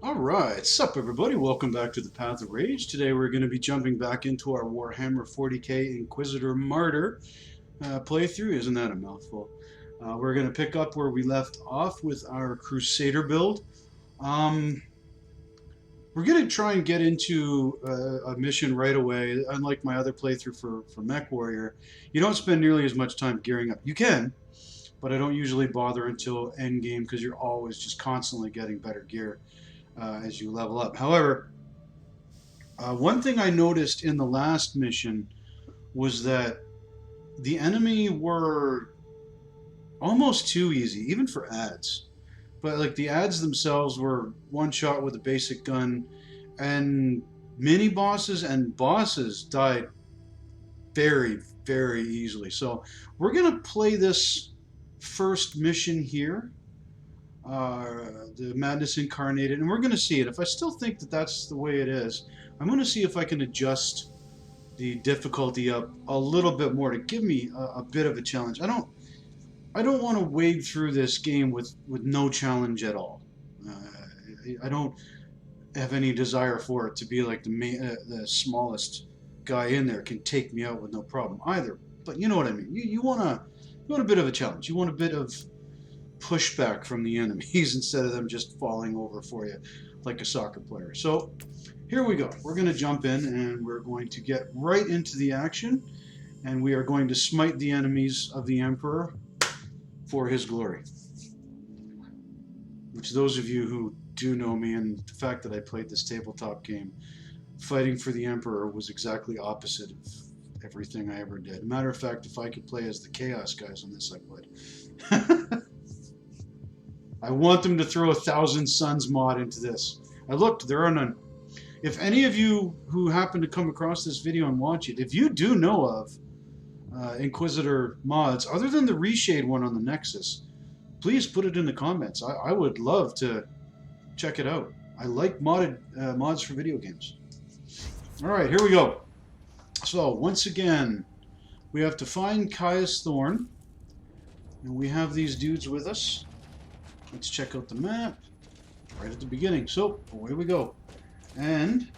Alright, sup everybody, welcome back to the Path of Rage. Today we're going to be jumping back into our Warhammer 40K Inquisitor Martyr playthrough. Isn't that a mouthful? We're going to pick up where we left off with our Crusader build. Um, we're going to try and get into a mission right away. Unlike my other playthrough for Mech Warrior, you don't spend nearly as much time gearing up. You can, but I don't usually bother until endgame because you're always just constantly getting better gear as you level up. However, one thing I noticed in the last mission was that the enemy were almost too easy, even for ads. But like the ads themselves were one shot with a basic gun, and mini bosses and bosses died very, very easily. So we're gonna play this first mission here, the Madness Incarnated, and we're going to see it. If I still think that that's the way it is, I'm going to see if I can adjust the difficulty up a little bit more to give me a bit of a challenge. I don't want to wade through this game with no challenge at all. I don't have any desire for it to be like the smallest guy in there can take me out with no problem either. But you know what I mean. You want a bit of a challenge. You want a bit of pushback from the enemies instead of them just falling over for you like a soccer player. So here we go. We're going to jump in and we're going to get right into the action, and we are going to smite the enemies of the Emperor for his glory. Which those of you who do know me and the fact that I played this tabletop game, fighting for the Emperor was exactly opposite of everything I ever did. Matter of fact, if I could play as the Chaos guys on this, I would. I want them to throw a Thousand Suns mod into this. I looked, there are none. If any of you who happen to come across this video and watch it, if you do know of Inquisitor mods, other than the reshade one on the Nexus, please put it in the comments. I would love to check it out. I like modded mods for video games. Alright, here we go. So, once again, we have to find Caius Thorn, and we have these dudes with us. Let's check out the map right at the beginning. So, away we go. And,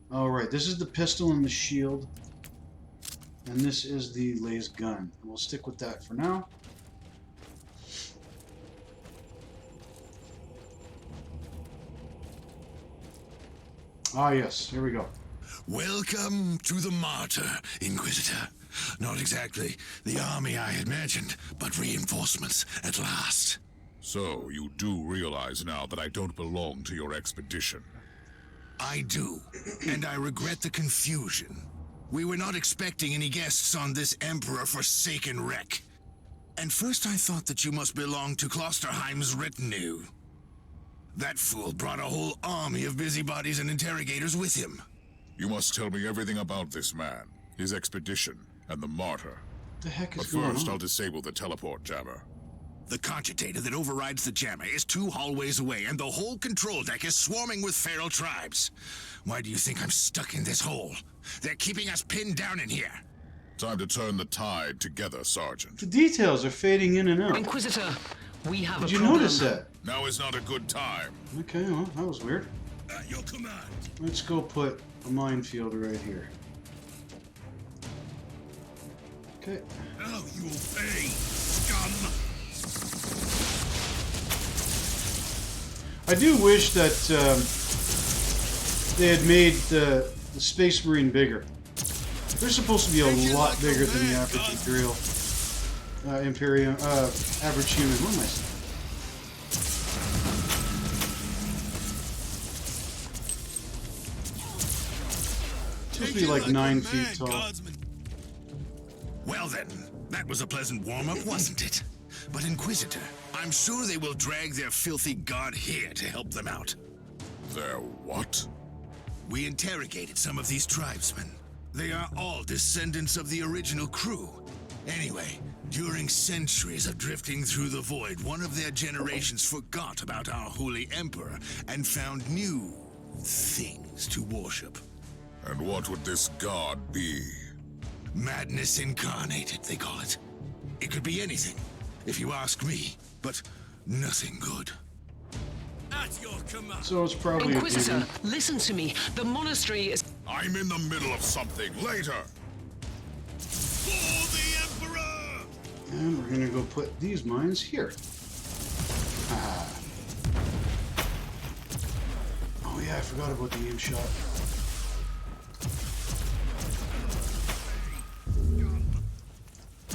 alright, this is the pistol and the shield. And this is the laser gun. We'll stick with that for now. Ah, yes, here we go. Welcome to the Martyr, Inquisitor. Not exactly the army I had imagined, but reinforcements at last. So, you do realize now that I don't belong to your expedition? I do, and I regret the confusion. We were not expecting any guests on this Emperor-forsaken wreck. And first I thought that you must belong to Klosterheim's retinue. That fool brought a whole army of busybodies and interrogators with him. You must tell me everything about this man, his expedition, and the Martyr. What the heck is But going on? first, I'll disable the teleport jammer. The cogitator that overrides the jammer is 2 hallways away, and the whole control deck is swarming with feral tribes. Why do you think I'm stuck in this hole? They're keeping us pinned down in here. Time to turn the tide together, Sergeant. The details are fading in and out. Inquisitor, we have Did a you problem. notice that? Now is not a good time. Okay, well, that was weird. At your command. Let's go put a minefield right here. Okay. Now you'll pay, scum! I do wish that they had made the Space Marine bigger. They're supposed to be a lot bigger than the average Imperial, Imperium, average human. What am I saying? Supposed to be like 9 feet tall. Well then, that was a pleasant warm-up, wasn't it? But Inquisitor, I'm sure they will drag their filthy god here to help them out. Their what? We interrogated some of these tribesmen. They are all descendants of the original crew. Anyway, during centuries of drifting through the void, one of their generations forgot about our holy emperor and found new things to worship. And what would this god be? Madness incarnated, they call it. It could be anything, if you ask me, but nothing good. At your command. So it's probably a Inquisitor, given. listen to me. The monastery is... I'm in the middle of something. Later. For the Emperor! And we're gonna go put these mines here. Ah. Oh yeah, I forgot about the aim shot.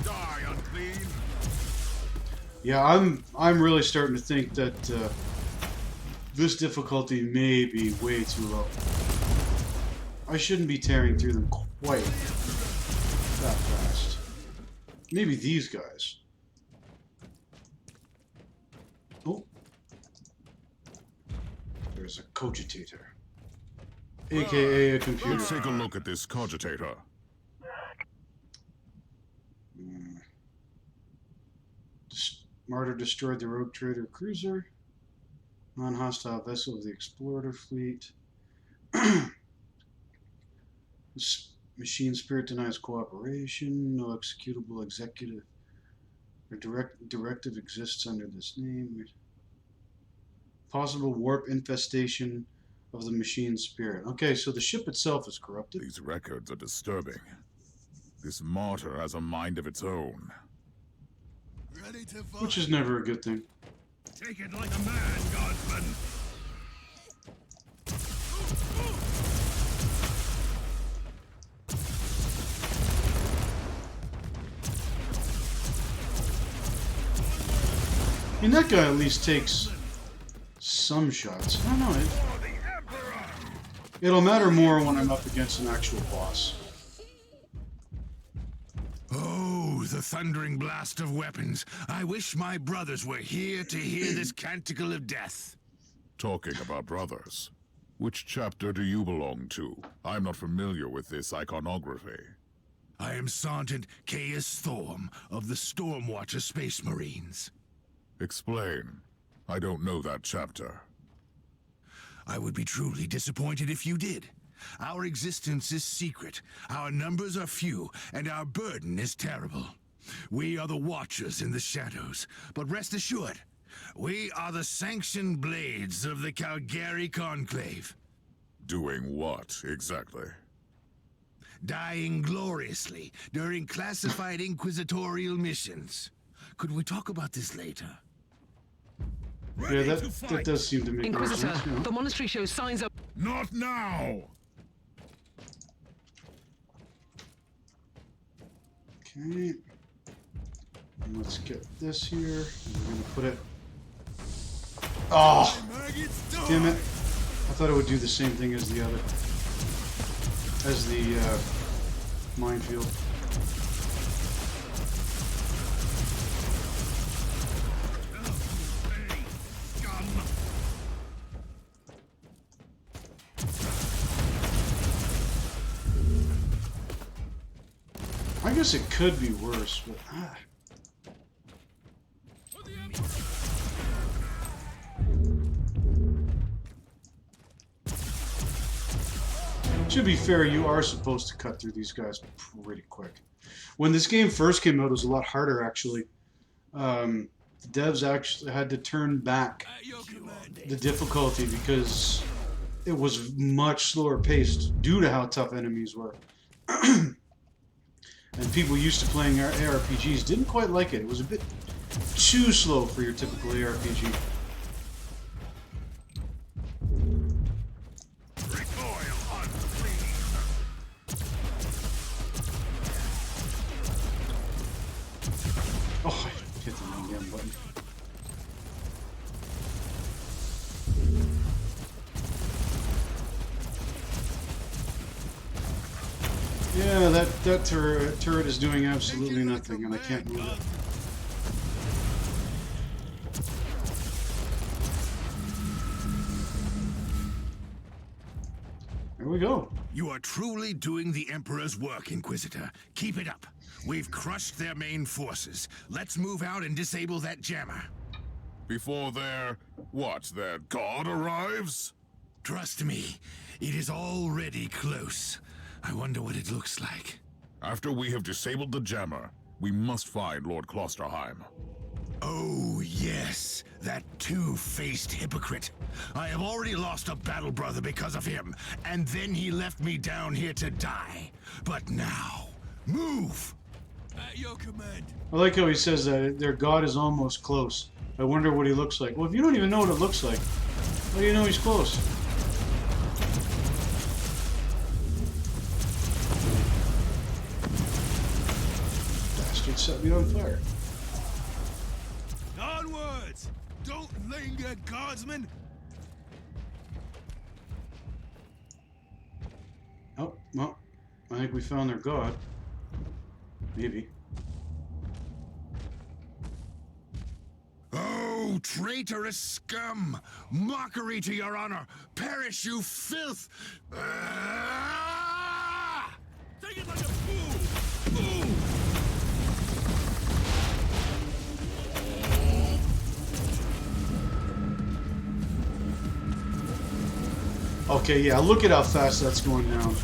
Die, unclean. Yeah, I'm really starting to think that this difficulty may be way too low. I shouldn't be tearing through them quite that fast. Maybe these guys. Oh. There's a cogitator. AKA a computer. Let's take a look at this cogitator. Martyr destroyed the rogue trader cruiser. Non-hostile vessel of the explorer fleet. Machine spirit denies cooperation. No executable executive or directive exists under this name. Possible warp infestation of the machine spirit. Okay, so the ship itself is corrupted. These records are disturbing. This martyr has a mind of its own. Ready to fight. Which is never a good thing. Take it like a man, guardsman. I mean, that guy at least takes some shots. I don't know. It'll matter more when I'm up against an actual boss. Oh, the thundering blast of weapons. I wish my brothers were here to hear this canticle of death. Talking about brothers. Which chapter do you belong to? I'm not familiar with this iconography. I am Sergeant Caius Thorm of the Stormwatcher Space Marines. Explain. I don't know that chapter. I would be truly disappointed if you did. Our existence is secret, our numbers are few, and our burden is terrible. We are the Watchers in the shadows, but rest assured, we are the sanctioned blades of the Calgary Conclave. Doing what, exactly? Dying gloriously during classified inquisitorial missions. Could we talk about this later? Yeah, that does seem to make more Inquisitor, sense. You know? the monastery shows signs of... Not now! Okay. And let's get this here. And we're gonna put it. Oh! Damn it. I thought it would do the same thing as the other. As the minefield. I guess it could be worse, but to be fair, you are supposed to cut through these guys pretty quick. When this game first came out, it was a lot harder, actually. The devs actually had to turn back the difficulty because it was much slower paced due to how tough enemies were. And people used to playing ARPGs didn't quite like it. It was a bit too slow for your typical ARPG. Oh, I hit the wrong damn button. Yeah, that turret is doing absolutely nothing, and I can't move it. There we go. You are truly doing the Emperor's work, Inquisitor. Keep it up. We've crushed their main forces. Let's move out and disable that jammer. Before their god arrives? Trust me, it is already close. I wonder what it looks like. After we have disabled the jammer, we must find Lord Klosterheim. Oh, yes, that two-faced hypocrite. I have already lost a battle brother because of him, and then he left me down here to die. But now, move! At your command. I like how he says that their god is almost close. I wonder what he looks like. Well, if you don't even know what it looks like, how do you know he's close? Bastard set me on fire. Onwards! Don't linger, guardsmen! Oh, well, I think we found their god. Maybe. Oh, traitorous scum! Mockery to your honor! Perish, you filth! Ah! Take it like a fool! Ooh! Okay, yeah, look at how fast that's going down.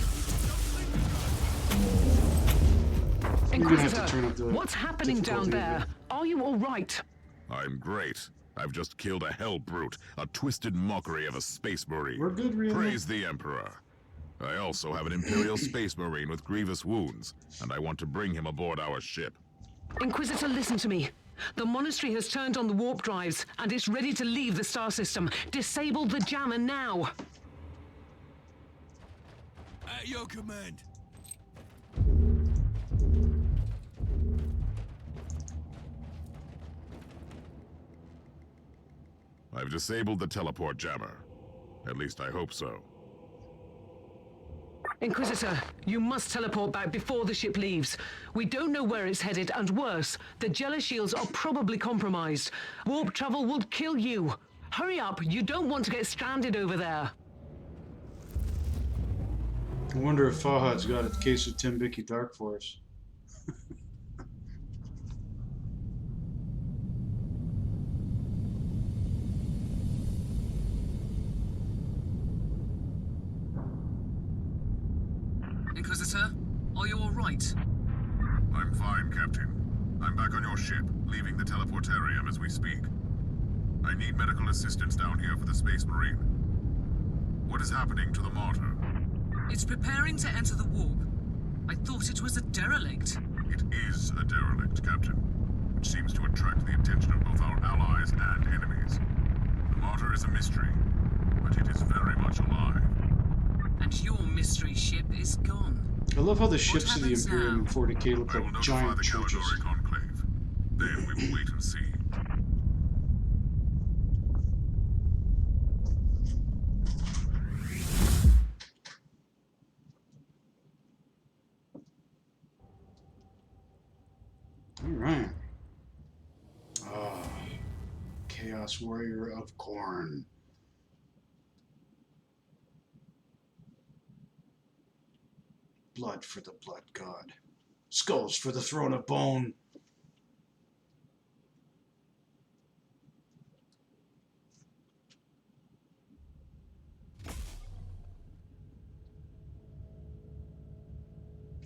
You're gonna have to turn up the What's happening down difficulty a there? bit. Are you all right? I'm great. I've just killed a hell brute, a twisted mockery of a space marine. We're good, really. Praise the Emperor. I also have an Imperial space marine with grievous wounds, and I want to bring him aboard our ship. Inquisitor, listen to me. The monastery has turned on the warp drives, and it's ready to leave the star system. Disable the jammer now. At your command. I've disabled the teleport jammer. At least I hope so. Inquisitor, you must teleport back before the ship leaves. We don't know where it's headed, and worse, the Jella shields are probably compromised. Warp travel will kill you. Hurry up, you don't want to get stranded over there. I wonder if Fahad's got a case of Timbicky Dark Force. Inquisitor, are you all right? I'm fine, Captain. I'm back on your ship, leaving the teleportarium as we speak. I need medical assistance down here for the Space Marine. What is happening to the Martyr? It's preparing to enter the warp. I thought it was a derelict. It is a derelict, Captain, which seems to attract the attention of both our allies and enemies. The Martyr is a mystery, but it is very much alive. And your mystery ship is gone. I love how the ships of the happens Imperium now? of 40K look I will like notify giant the churches. Caledonian Conclave. Then we will wait and see. Alright. Ah, Chaos Warrior of Khorne. Blood for the Blood God. Skulls for the Throne of Bone.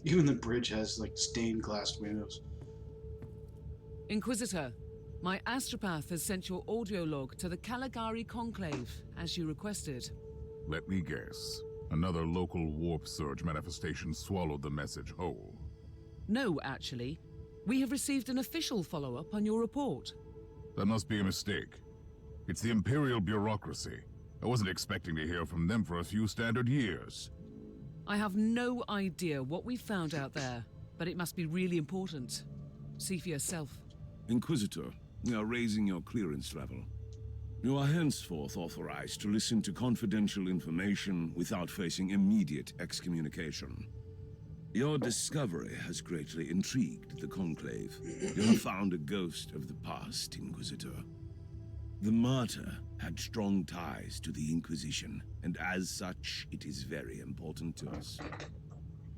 Even the bridge has like stained glass windows. Inquisitor, my astropath has sent your audio log to the Caligari Conclave, as you requested. Let me guess. Another local warp surge manifestation swallowed the message whole. No, actually. We have received an official follow-up on your report. That must be a mistake. It's the Imperial bureaucracy. I wasn't expecting to hear from them for a few standard years. I have no idea what we found out there, but it must be really important. See for yourself. Inquisitor, we are raising your clearance level. You are henceforth authorized to listen to confidential information without facing immediate excommunication. Your discovery has greatly intrigued the Conclave. You have found a ghost of the past, Inquisitor. The Martyr had strong ties to the Inquisition, and as such, it is very important to us.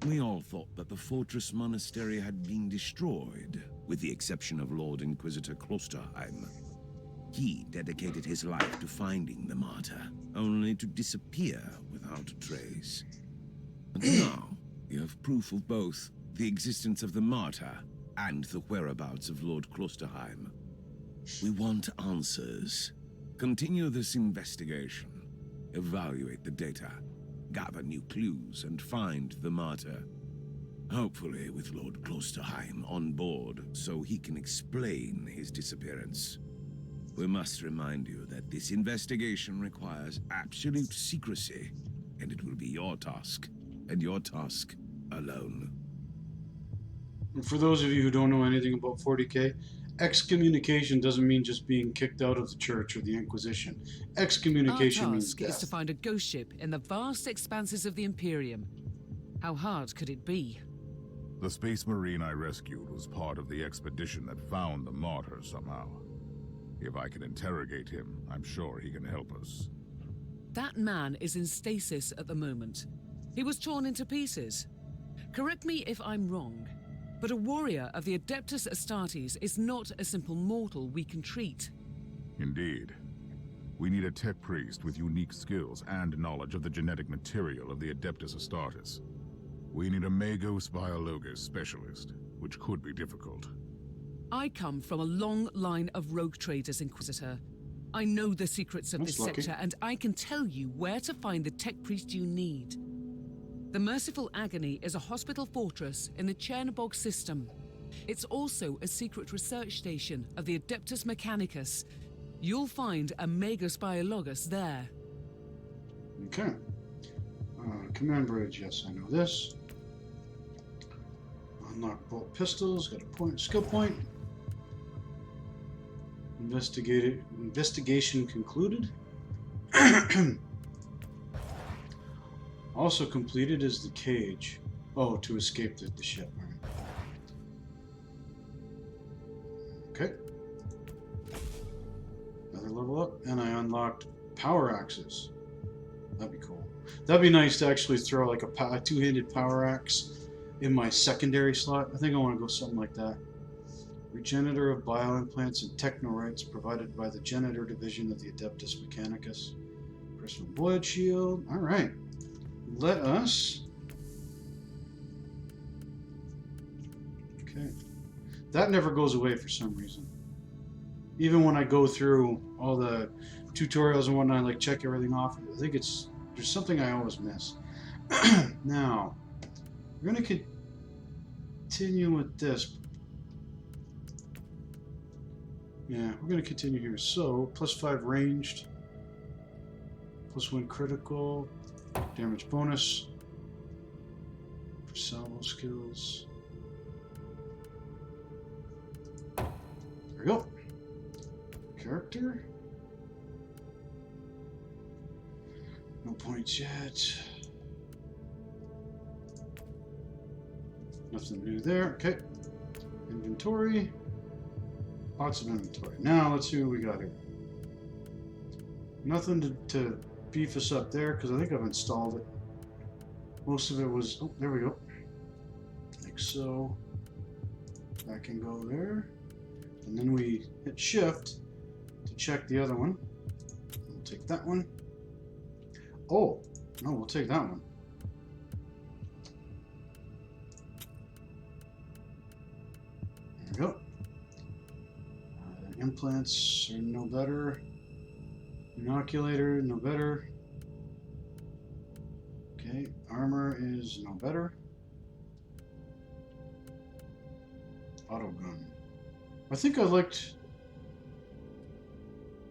We all thought that the fortress-monastery had been destroyed, with the exception of Lord Inquisitor Klosterheim. He dedicated his life to finding the Martyr, only to disappear without a trace. And now, you have proof of both the existence of the Martyr and the whereabouts of Lord Klosterheim. We want answers. Continue this investigation. Evaluate the data. Gather new clues and find the Martyr. Hopefully with Lord Klosterheim on board so he can explain his disappearance. We must remind you that this investigation requires absolute secrecy, and it will be your task, and your task alone. And for those of you who don't know anything about 40K, excommunication doesn't mean just being kicked out of the church or the Inquisition. Excommunication Our means task death. is to find a ghost ship in the vast expanses of the Imperium. How hard could it be? The Space Marine I rescued was part of the expedition that found the Martyr somehow. If I can interrogate him, I'm sure he can help us. That man is in stasis at the moment. He was torn into pieces. Correct me if I'm wrong, but a warrior of the Adeptus Astartes is not a simple mortal we can treat. Indeed. We need a tech priest with unique skills and knowledge of the genetic material of the Adeptus Astartes. We need a Magos Biologos specialist, which could be difficult. I come from a long line of rogue traders, Inquisitor. I know the secrets of That's this lucky. sector, and I can tell you where to find the tech priest you need. The Merciful Agony is a hospital fortress in the Chernobog system. It's also a secret research station of the Adeptus Mechanicus. You'll find a Magos Biologos there. Okay. Command bridge, yes, I know this. Unlock bolt pistols, got a point, skill point. Investigation concluded. Also completed is the cage. Oh, to escape the ship. All right. Okay. Another level up, and I unlocked power axes. That'd be cool. That'd be nice to actually throw like a two-handed power axe in my secondary slot. I think I want to go something like that. Regenerator of bioimplants and technorites provided by the Genitor Division of the Adeptus Mechanicus. Personal void shield. All right. Let us. Okay. That never goes away for some reason. Even when I go through all the tutorials and whatnot, like check everything off, I think there's something I always miss. Now, we're going to continue with this. Yeah, we're going to continue here. So, +5 ranged, +1 critical, damage bonus, for salvo skills. There we go. Character. No points yet. Nothing new there. Okay. Inventory. Lots of inventory. Now let's see what we got here. Nothing to beef us up there because I think I've installed it. Most of it was. Oh, there we go. Like so. That can go there. And then we hit shift to check the other one. We'll take that one. Oh, no, we'll take that one. There we go. Implants are no better. Inoculator, no better. Okay, armor is no better. Auto gun. I think I liked...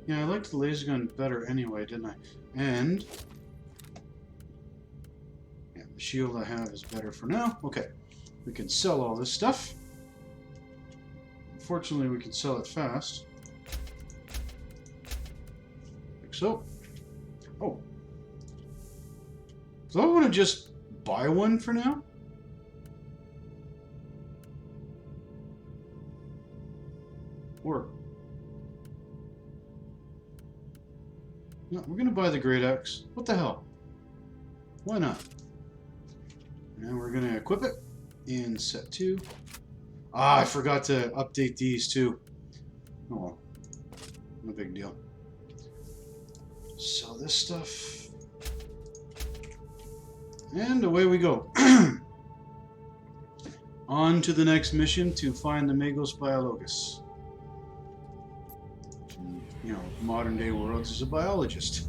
Yeah, I liked the laser gun better anyway, didn't I? And... yeah, the shield I have is better for now. Okay, we can sell all this stuff. Fortunately, we can sell it fast. Like so. Oh. So I want to just buy one for now? Or... no, we're going to buy the Great Axe. What the hell? Why not? And we're going to equip it in set 2. Ah, I forgot to update these too. Oh well. No big deal. Sell this stuff. And away we go. On to the next mission to find the Magos Biologos. modern day worlds as a biologist.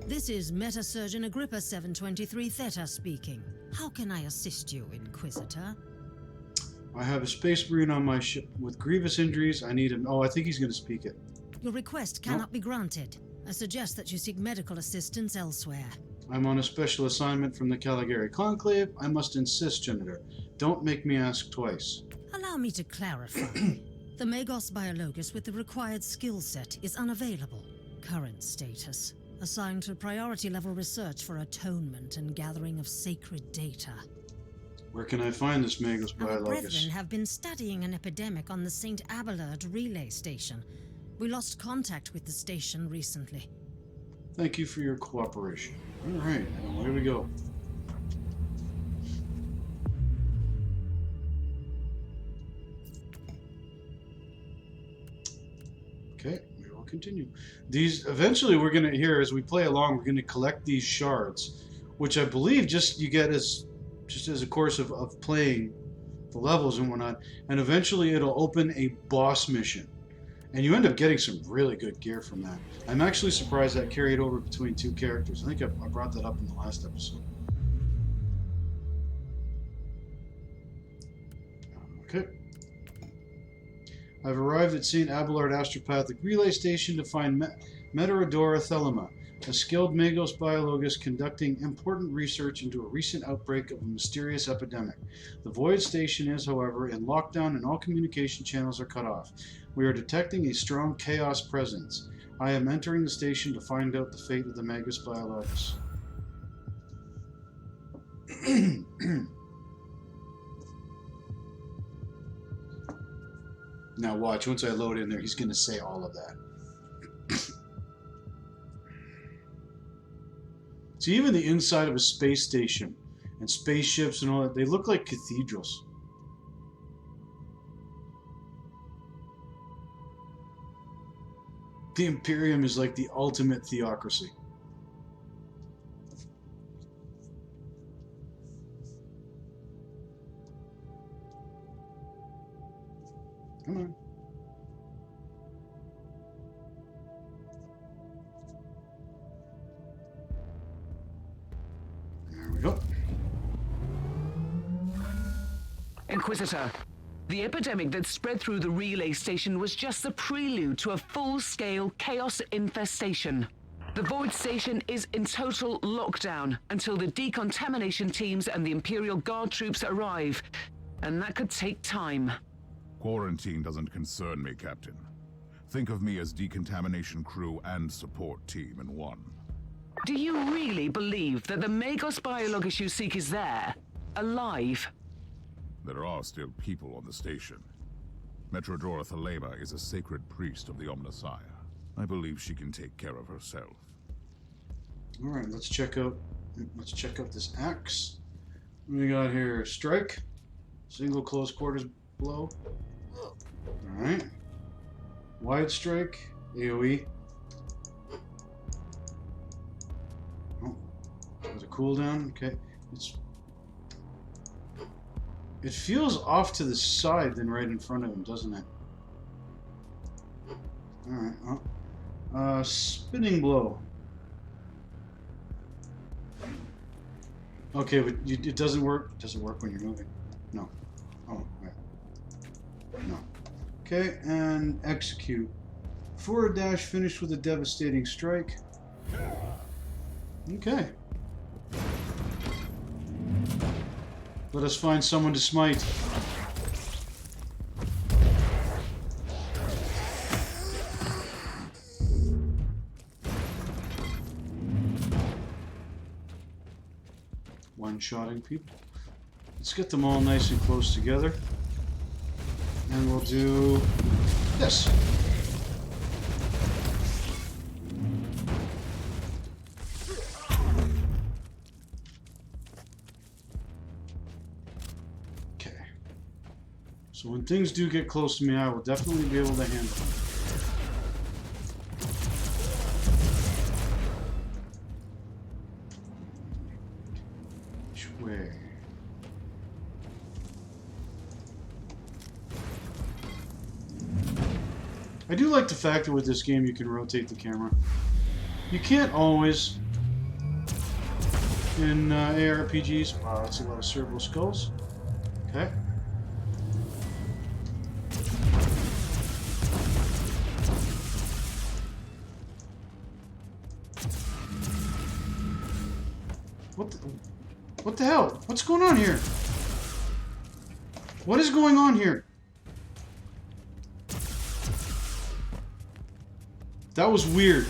This is Meta-Surgeon Agrippa 723 Theta speaking. How can I assist you, Inquisitor? I have a space marine on my ship with grievous injuries. I need him. Oh, I think he's going to speak it. Your request cannot be granted. I suggest that you seek medical assistance elsewhere. I'm on a special assignment from the Caligari Conclave. I must insist, Janitor. Don't make me ask twice. Allow me to clarify. The Magos Biologus with the required skill set is unavailable. Current status: assigned to priority level research for atonement and gathering of sacred data. Where can I find this Magos Our brethren Biologus? have been studying an epidemic on the St. Abelard relay station. We lost contact with the station recently. Thank you for your cooperation. All right, away we go. Okay, we will continue. These eventually we're gonna hear as we play along. We're gonna collect these shards, which I believe just you get as a course of playing the levels and whatnot. And eventually it'll open a boss mission, and you end up getting some really good gear from that. I'm actually surprised that carried over between two characters. I think I brought that up in the last episode. Okay. I've arrived at St. Abelard Astropathic Relay Station to find Metarodora Thelema, a skilled Magos biologist conducting important research into a recent outbreak of a mysterious epidemic. The Void Station is, however, in lockdown and all communication channels are cut off. We are detecting a strong chaos presence. I am entering the station to find out the fate of the Magos biologist. Now watch, once I load in there, he's going to say all of that. See, even the inside of a space station and spaceships and all that, they look like cathedrals. The Imperium is like the ultimate theocracy. Come on. There we go. Inquisitor, the epidemic that spread through the relay station was just the prelude to a full-scale chaos infestation. The Void Station is in total lockdown until the decontamination teams and the Imperial Guard troops arrive, and that could take time. Quarantine doesn't concern me, Captain. Think of me as decontamination crew and support team in one. Do you really believe that the Magos biologist you seek is there, alive? There are still people on the station. Metrodora Thelema is a sacred priest of the Omnissiah. I believe she can take care of herself. All right, let's check out this axe. What we got here? Strike, single close quarters blow. All right, wide strike, AOE. Oh, there's a cooldown. Okay, it feels off to the side than right in front of him, doesn't it? All right. Spinning blow. Okay, but it doesn't work. It doesn't work when you're moving. No. Oh, right. No. Okay, and execute. Forward dash finished with a devastating strike. Okay. Let us find someone to smite. One-shotting people. Let's get them all nice and close together. And we'll do this. Okay. So when things do get close to me, I will definitely be able to handle them. Which way? I do like the fact that with this game you can rotate the camera. You can't always in ARPGs. Wow, that's a lot of cerebral skulls. Okay. What the hell? What's going on here? What is going on here? That was weird.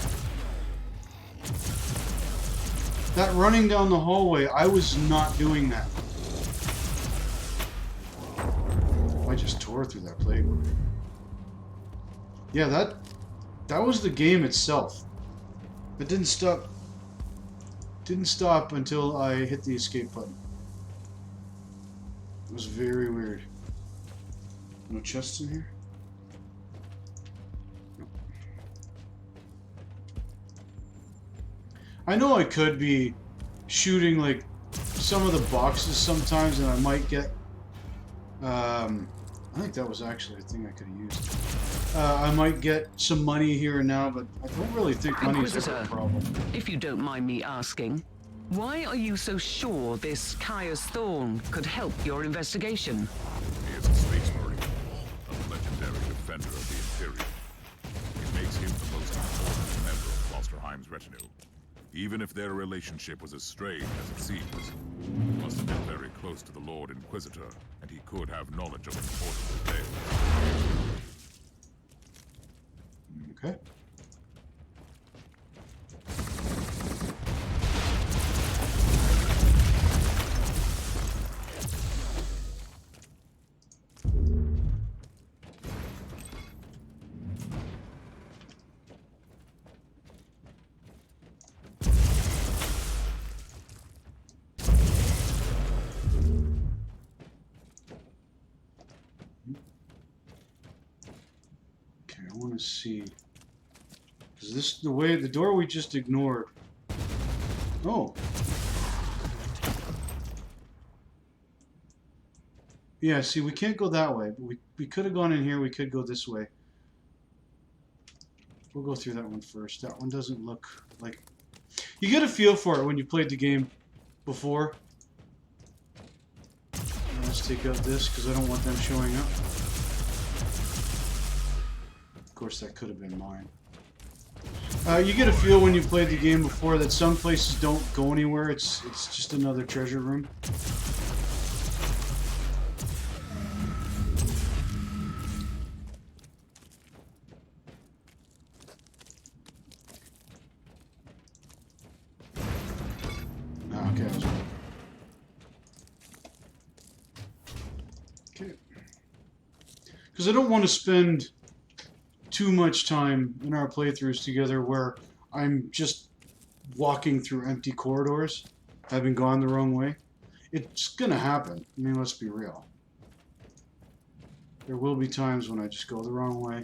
That running down the hallway, I was not doing that. I just tore through that playbook. Yeah, that was the game itself. It didn't stop. Didn't stop until I hit the escape button. It was very weird. No chests in here? No. I know I could be shooting like some of the boxes sometimes and I might get I think that was actually a thing I could have used. I might get some money here and now, but I don't really think money is ever a problem. If you don't mind me asking, why are you so sure this Caius Thorn could help your investigation? He is a space marine, a legendary defender of the Imperium. It makes him the most important member of Klosterheim's retinue. Even if their relationship was as strained as it seems, he must have been very close to the Lord Inquisitor, and he could have knowledge of important details. Okay. Okay, I want to see. Is this the door we just ignored? Oh. Yeah, see, we can't go that way. But we could have gone in here. We could go this way. We'll go through that one first. That one doesn't look like... You get a feel for it when you played the game before. Let's take out this, because I don't want them showing up. Of course, that could have been mine. You get a feel when you played the game before that some places don't go anywhere. It's just another treasure room. Okay. Okay. Because I don't want to spend too much time in our playthroughs together where I'm just walking through empty corridors, having gone the wrong way. It's gonna happen. I mean, let's be real. There will be times when I just go the wrong way,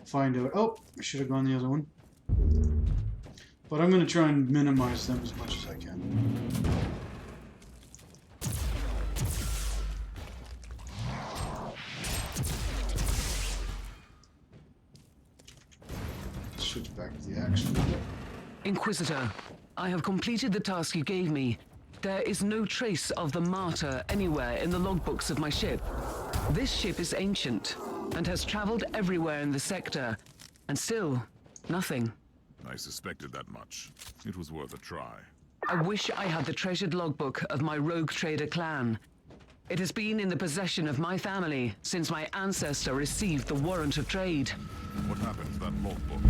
find out, oh, I should have gone the other one. But I'm gonna try and minimize them as much as I can. Switch back to the axe. Inquisitor, I have completed the task you gave me. There is no trace of the Martyr anywhere in the logbooks of my ship. This ship is ancient and has traveled everywhere in the sector, and still, nothing. I suspected that much. It was worth a try. I wish I had the treasured logbook of my rogue trader clan. It has been in the possession of my family since my ancestor received the warrant of trade. What happened to that logbook?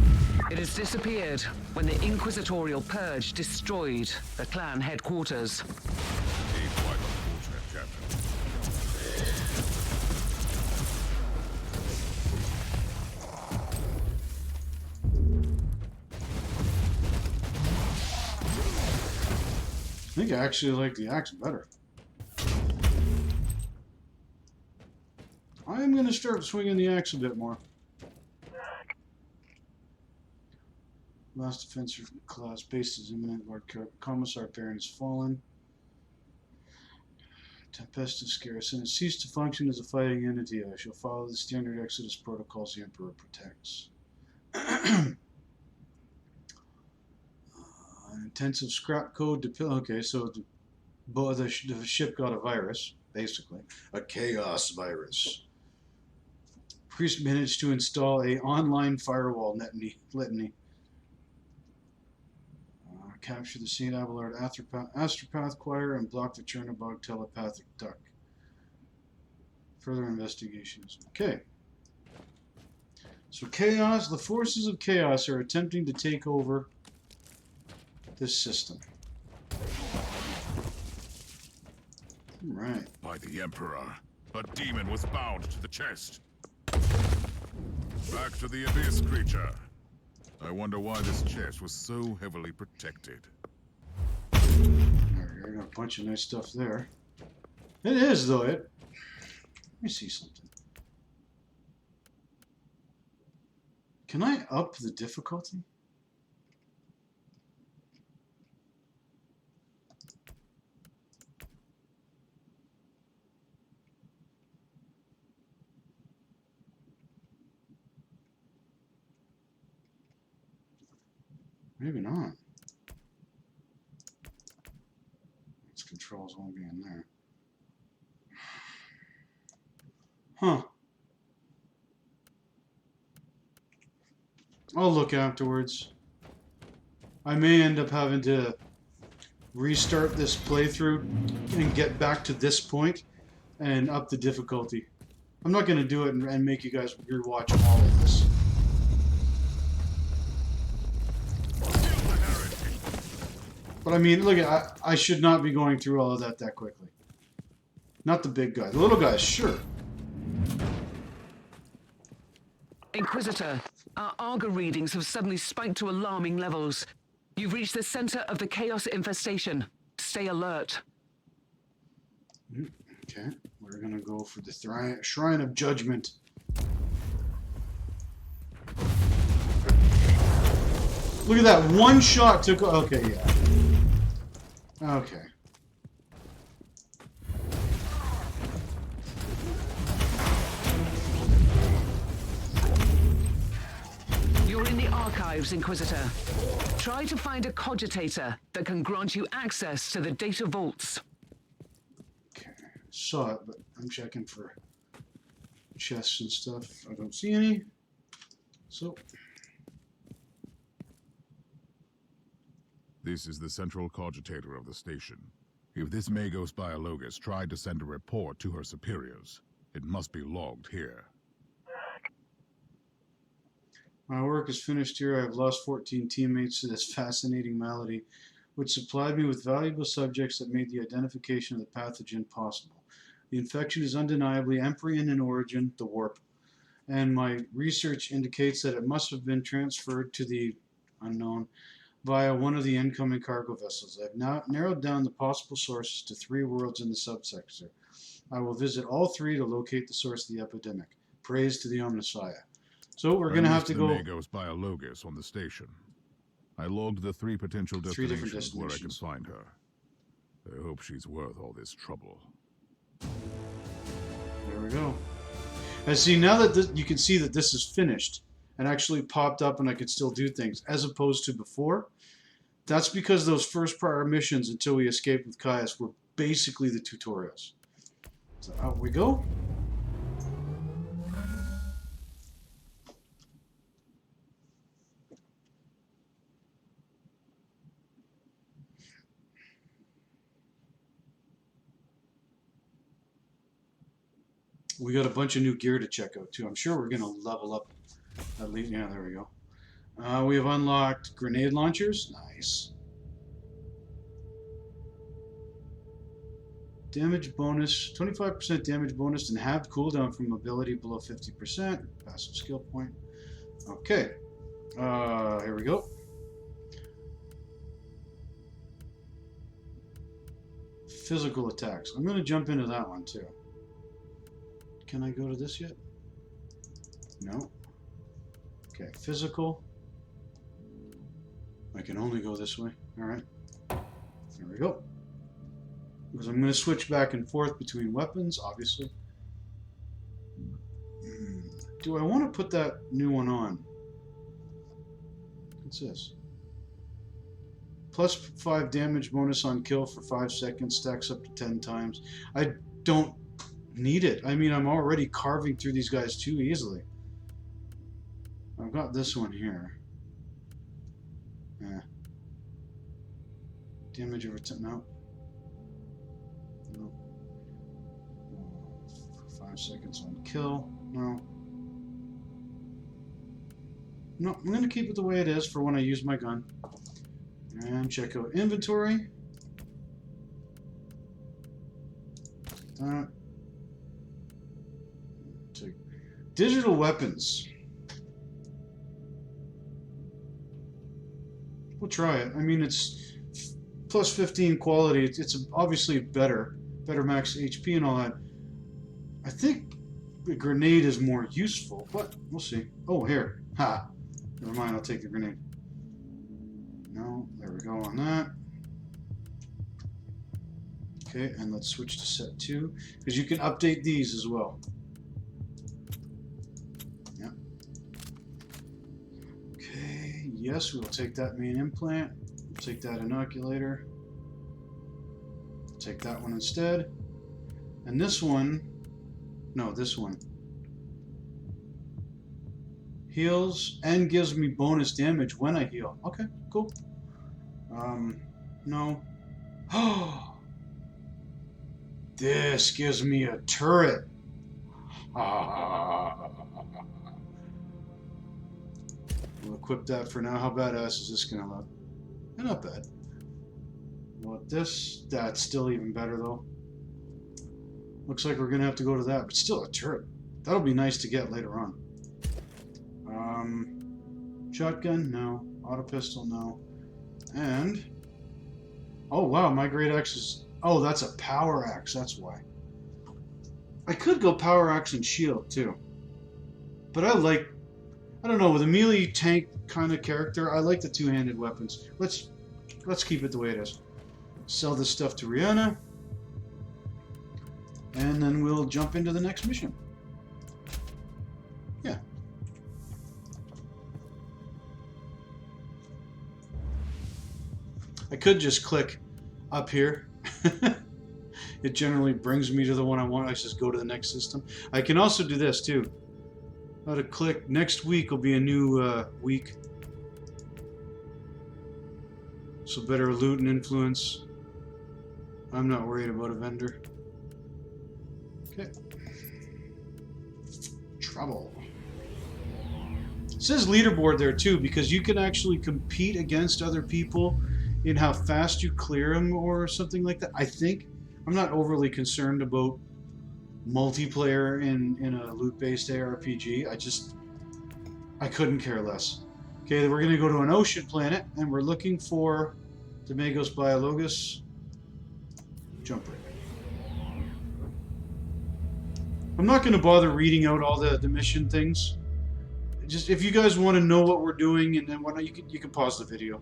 It has disappeared when the Inquisitorial Purge destroyed the clan headquarters. Indeed, quite unfortunate, Captain. I think I actually like the axe better. I am going to start swinging the axe a bit more. Last defensive class base is imminent. Lord Commissar Baron has fallen. Tempestus Garrison has ceased to function as a fighting entity. I shall follow the standard Exodus protocols the Emperor protects. Intensive scrap code to okay, so the ship got a virus, basically. A chaos virus. Priest managed to install a online firewall litany. Capture the St. Abelard Astropath Choir and block the Chernobog telepathic duck. Further investigations. Okay. So chaos, the forces of chaos are attempting to take over this system. Right. By the Emperor, a demon was bound to the chest. Back to the Abyss creature. I wonder why this chest was so heavily protected. There, I got a bunch of nice stuff there. It is, though. Let me see something. Can I up the difficulty? Maybe not. Its controls won't be in there. Huh. I'll look afterwards. I may end up having to restart this playthrough and get back to this point and up the difficulty. I'm not going to do it and make you guys rewatch all of this. But I mean, look, I should not be going through all of that quickly. Not the big guy. The little guys, sure. Inquisitor, our Arga readings have suddenly spiked to alarming levels. You've reached the center of the chaos infestation. Stay alert. Okay, we're gonna go for the Shrine of Judgment. Look at that, one shot took... Okay, yeah. Okay. You're in the archives, Inquisitor. Try to find a cogitator that can grant you access to the data vaults. Okay, saw it, but I'm checking for chests and stuff. I don't see any. So... This is the central cogitator of the station. If this Magos Biologus tried to send a report to her superiors, it must be logged here. My work is finished here. I have lost 14 teammates to this fascinating malady, which supplied me with valuable subjects that made the identification of the pathogen possible. The infection is undeniably Empyrean in origin, the warp, and my research indicates that it must have been transferred to the unknown via one of the incoming cargo vessels. I've now narrowed down the possible sources to 3 worlds in the subsector. I will visit all 3 to locate the source of the epidemic. Praise to the Omnissiah. So we're going to have to go... Magos Biologus on the station. I logged the 3 potential destinations where I can find her. I hope she's worth all this trouble. There we go. And see, now that you can see that this is finished, and actually popped up and I could still do things, as opposed to before. That's because those first prior missions until we escaped with Caius were basically the tutorials. So out we go. We got a bunch of new gear to check out too. I'm sure we're going to level up. At least, yeah, there we go. We have unlocked grenade launchers. Nice. Damage bonus, 25% damage bonus and halved cooldown from ability below 50%. Passive skill point. Okay. Here we go. Physical attacks. I'm going to jump into that one too. Can I go to this yet? No. Okay, physical. I can only go this way. Alright. There we go. Because I'm going to switch back and forth between weapons, obviously. Do I want to put that new one on? What's this? Plus 5 damage bonus on kill for 5 seconds, stacks up to 10 times. I don't need it. I mean, I'm already carving through these guys too easily. I've got this one here. Yeah. Damage over 10. No. No. 5 seconds on kill. No. No, I'm going to keep it the way it is for when I use my gun. And check out inventory. That. Take digital weapons. We'll try it. I mean, it's plus 15 quality. It's obviously better max HP and all that. I think the grenade is more useful, but we'll see. Oh, here. Ha. Never mind, I'll take the grenade. No, there we go on that. Okay, and let's switch to set 2, because you can update these as well. Yeah. Okay, yes, we'll take that main implant. We'll take that inoculator. Take that one instead. And this one, no, this one. Heals and gives me bonus damage when I heal. Okay, cool. No. Oh, this gives me a turret. We'll equip that for now. How badass is this gonna look? Not bad. What this? That's still even better though. Looks like we're gonna have to go to that, but still a turret. That'll be nice to get later on. Shotgun, no. Auto pistol, no. And oh wow, my great axe is. Oh, that's a power axe. That's why. I could go power axe and shield too, but I don't know, with a melee tank kind of character, I like the two-handed weapons. Let's keep it the way it is. Sell this stuff to Rihanna, and then we'll jump into the next mission. Yeah. I could just click up here. It generally brings me to the one I want. I just go to the next system. I can also do this too. How to click. Next week will be a new week. So better loot and influence. I'm not worried about a vendor. Okay. Trouble. It says leaderboard there too, because you can actually compete against other people in how fast you clear them or something like that. I think. I'm not overly concerned about multiplayer in a loot-based ARPG. I couldn't care less. Okay, we're going to go to an ocean planet, and we're looking for Demagos Biologus. Jump right. I'm not going to bother reading out all the mission things. Just if you guys want to know what we're doing and then whatnot, you can pause the video.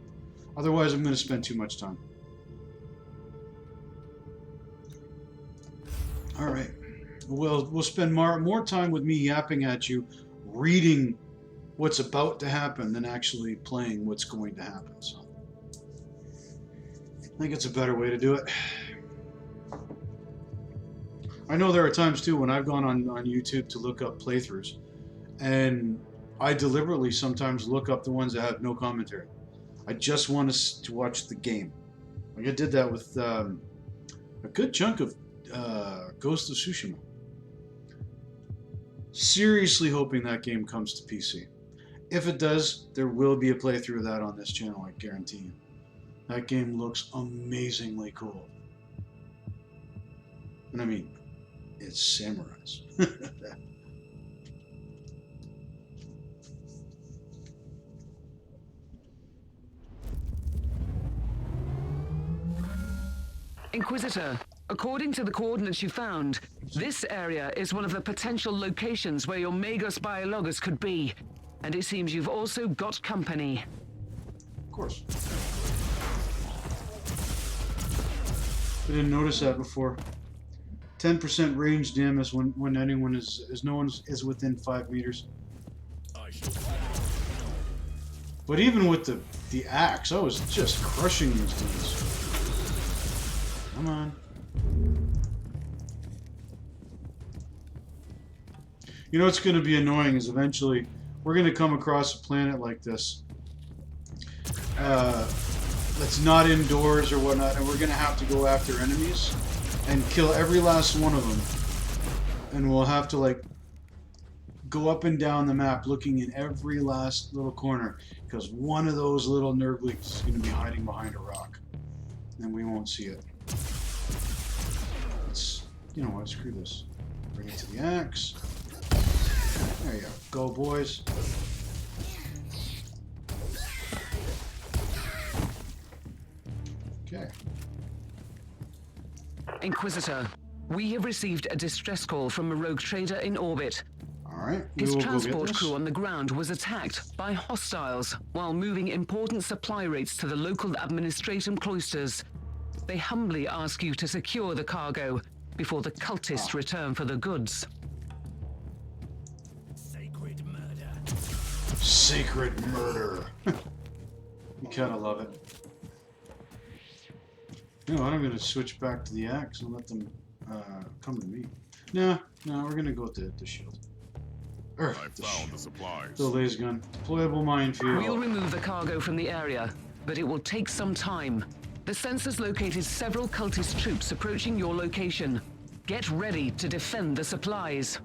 Otherwise, I'm going to spend too much time. All right. We'll spend more time with me yapping at you, reading what's about to happen than actually playing what's going to happen. So I think it's a better way to do it. I know there are times too when I've gone on YouTube to look up playthroughs, and I deliberately sometimes look up the ones that have no commentary. I just want us to watch the game. Like I did that with a good chunk of Ghost of Tsushima. Seriously hoping that game comes to PC. If it does, there will be a playthrough of that on this channel, I guarantee you. That game looks amazingly cool. And I mean, it's samurais. Inquisitor, according to the coordinates you found, this area is one of the potential locations where your Magos Biologus could be. And it seems you've also got company. Of course. I didn't notice that before. 10% range dim is when anyone is no one is within 5 meters. But even with the axe, I was just crushing these dudes. Come on. You know what's going to be annoying is eventually we're going to come across a planet like this that's not indoors or whatnot, and we're going to have to go after enemies and kill every last one of them. And we'll have to, like, go up and down the map looking in every last little corner, because one of those little nurglings is going to be hiding behind a rock. And we won't see it. Let's, you know what, screw this. Bring it to the axe. There you go, boys. Okay. Inquisitor, we have received a distress call from a rogue trader in orbit. Alright, His transport crew on the ground was attacked by hostiles while moving important supply rates to the local administratum cloisters. They humbly ask you to secure the cargo before the cultists return for the goods. Sacred murder. Sacred murder. You kinda love it. You know what, I'm gonna switch back to the axe and let them come to me. No, we're gonna go with the shield. I found the supplies. The laser gun. Deployable minefield. We'll remove the cargo from the area, but it will take some time. The sensors located several cultist troops approaching your location. Get ready to defend the supplies.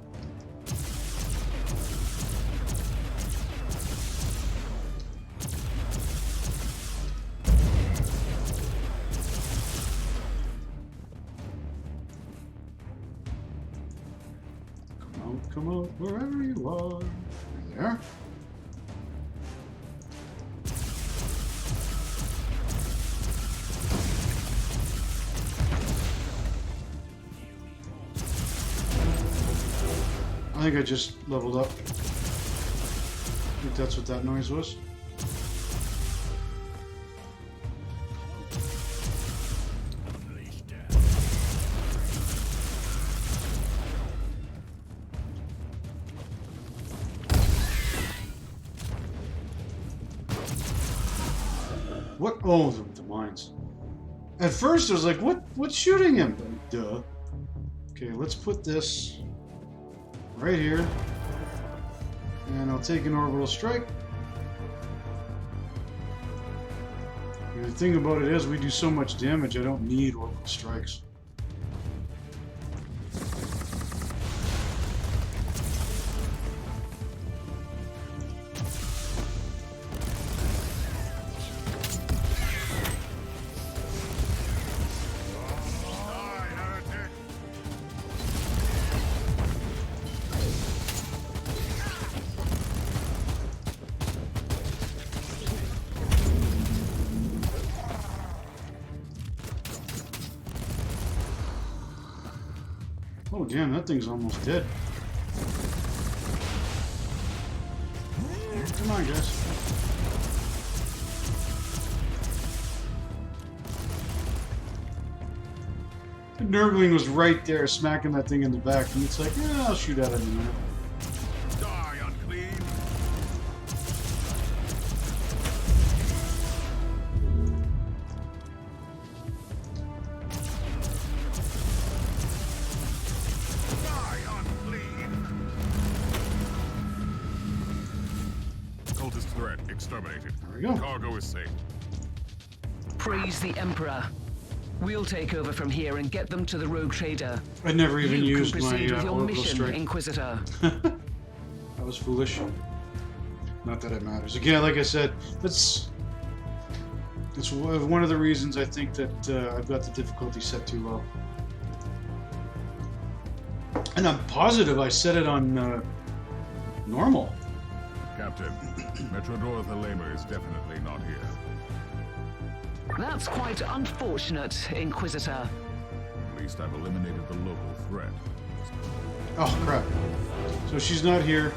Come out wherever you are. There. I think I just leveled up. I think that's what that noise was. What? Oh, the mines. At first, I was like, what's shooting him? Duh. Okay, let's put this right here. And I'll take an orbital strike. And the thing about it is, we do so much damage, I don't need orbital strikes. Oh damn, that thing's almost dead. Come on, guys. The Nurgling was right there smacking that thing in the back, and it's like, yeah, I'll shoot at it in a minute. Die, unclean! Die, unclean! Cultist threat exterminated. There we go. Cargo is safe. Praise the Emperor. We'll take over from here and get them to the rogue trader. I never even You used can my proceed with your orbital mission, strike. Inquisitor. That was foolish. Not that it matters. Again, like I said, that's one of the reasons I think that I've got the difficulty set too low. And I'm positive I set it on normal. Captain, Metrodor Thelema is definitely not here. That's quite unfortunate, Inquisitor. At least I've eliminated the local threat. Oh crap. So she's not here.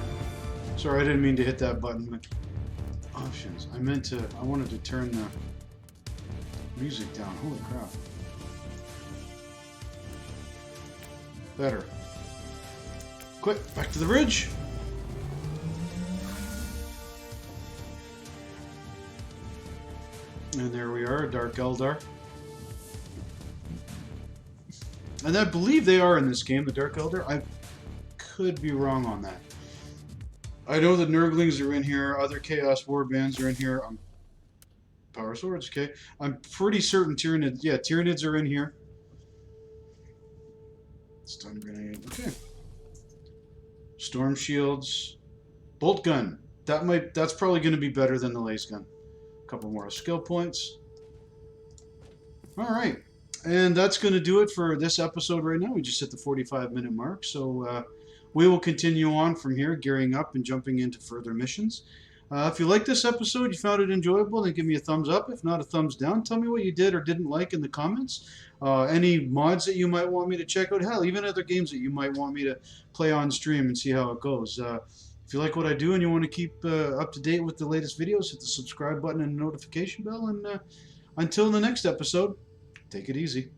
Sorry, I didn't mean to hit that button, but options. I wanted to turn the music down. Holy crap. Better. Quick, back to the bridge. And there we are, Dark Eldar. And I believe they are in this game, the Dark Eldar. I could be wrong on that. I know the Nurglings are in here, other Chaos Warbands are in here. Power Swords, okay. I'm pretty certain Tyranids, yeah, Tyranids are in here. Stun Grenade, okay. Storm Shields. Bolt Gun. That's probably going to be better than the Lace Gun. A couple more skill points. Alright. And that's going to do it for this episode right now. We just hit the 45-minute mark, so we will continue on from here, gearing up and jumping into further missions. If you like this episode, you found it enjoyable, then give me a thumbs up. If not, a thumbs down. Tell me what you did or didn't like in the comments. Any mods that you might want me to check out. Hell, even other games that you might want me to play on stream and see how it goes. If you like what I do and you want to keep up to date with the latest videos, hit the subscribe button and notification bell. And until the next episode, take it easy.